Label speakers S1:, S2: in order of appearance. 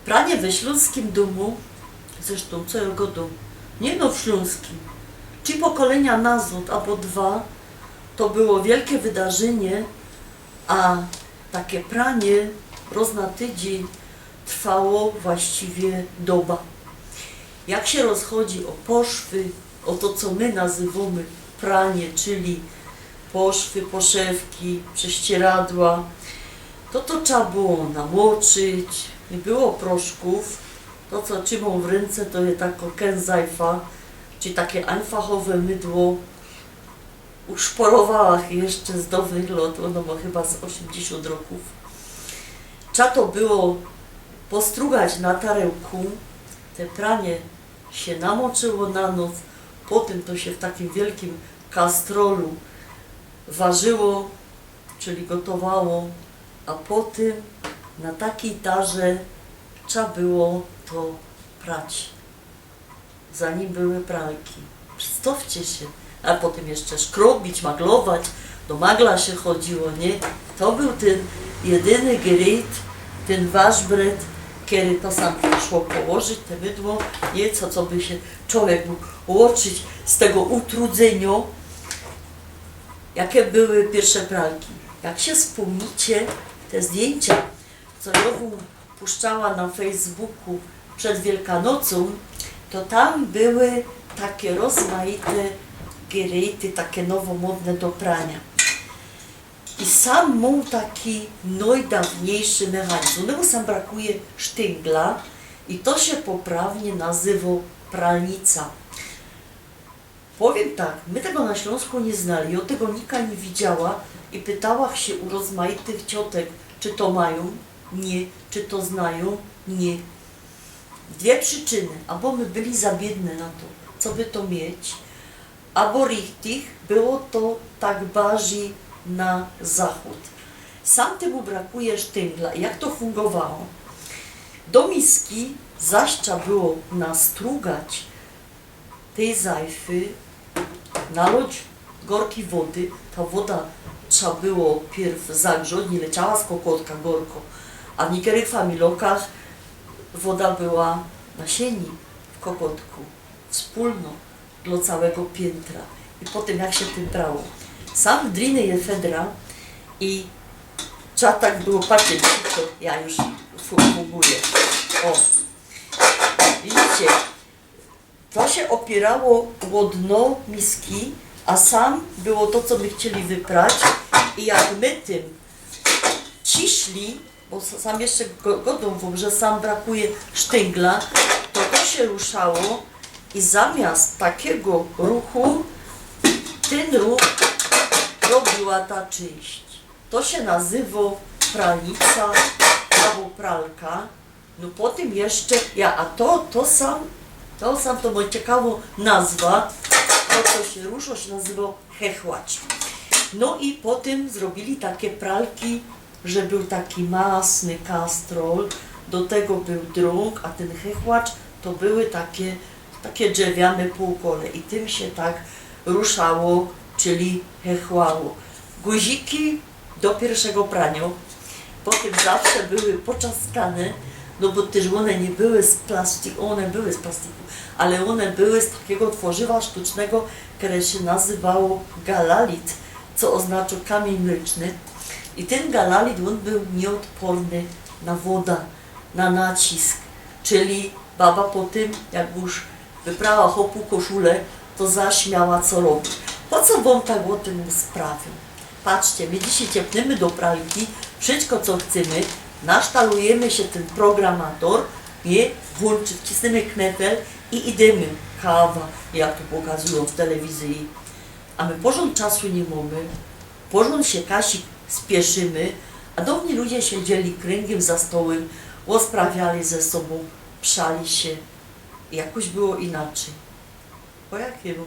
S1: Pranie we śląskim domu, zresztą całego domu, nie no w śląskim, czy pokolenia nazad albo dwa, to było wielkie wydarzenie, a takie pranie roz na tydzień trwało właściwie doba. Jak się rozchodzi o poszwy, o to co my nazywamy pranie, czyli poszwy, poszewki, prześcieradła, to trzeba było namoczyć, nie było proszków, to co trzymał w ręce to jest taka kęzajfa, czyli takie einfachowe mydło. U szporowałach jeszcze z dobrych lat, ono ma chyba z 80 roków. Trzeba to było postrugać na tarełku, te pranie się namoczyło na noc, potem to się w takim wielkim kastrolu ważyło, czyli gotowało, a potem na takiej tarze trzeba było to prać, zanim były pralki. Przedstawcie się, a potem jeszcze szkrobić, maglować, do magla się chodziło, nie? To był ten jedyny gerät, ten waszbret, kiedy to sam szło położyć, te mydło, nie? Co by się człowiek mógł łączyć z tego utrudzenia, jakie były pierwsze pralki. Jak się wspomnicie, te zdjęcia, co ja puszczała na Facebooku przed Wielkanocą, to tam były takie rozmaite geräty, takie nowomodne do prania. I sam mu taki najdawniejszy mechanizm. No sam brakuje sztyngla i to się poprawnie nazywa pralnica. Powiem tak, my tego na Śląsku nie znali, ja tego nika nie widziała i pytała się u rozmaitych ciotek, czy to mają? Nie. Czy to znają? Nie. Dwie przyczyny. Albo my byli za biedne na to, co by to mieć, albo richtig było to tak bardziej na zachód. Sam temu brakuje sztyngla. Jak to fungowało? Do miski zaś trzeba było nastrugać tej zajfy, nalać gorki wody. Ta woda trzeba było pierw zagrzać, nie leciała z kokotka gorko, a w niektórych familokach woda była na sieni, w kokotku, wspólno dla całego piętra. I potem jak się tym brało. Sam driny je fedra i trzeba tak było, patrzcie, to ja już funguję. O, widzicie, to się opierało o dno miski, a sam było to, co by chcieli wyprać i jak my tym ciśli, bo sam jeszcze godą wam, że sam brakuje sztyngla, to się ruszało i zamiast takiego ruchu, ten ruch robiła ta część. To się nazywa pralnica albo pralka. No potem jeszcze, a to sam to moja ciekawa nazwa, to co się rusza, się nazywa hechłacz. No i potem zrobili takie pralki, że był taki masny kastrol, do tego był drąg, a ten hechłacz to były takie drzewiane półkole i tym się tak ruszało, czyli hechłało. Guziki do pierwszego prania, potem zawsze były poczaskane, no bo też one nie były z plastiku, one były z plastiku, ale one były z takiego tworzywa sztucznego, które się nazywało galalit, co oznacza kamień mleczny. I ten galalit, on był nieodporny na wodę, na nacisk, czyli baba po tym, jak już wyprała chopu koszulę, to zaśmiała co robi. Po co wam tak o tym sprawię? Patrzcie, my dzisiaj ciepniemy do pralki, wszystko co chcemy, nasztalujemy się ten programator, włączy, wcisnemy knepel i idziemy. Kawa, jak to pokazują w telewizji. A my porząd czasu nie mamy, porząd się Kasi spieszymy, a dawni ludzie siedzieli kręgiem za stołem, rozprawiali ze sobą, przali się. Jakoś było inaczej. Po jakiemu?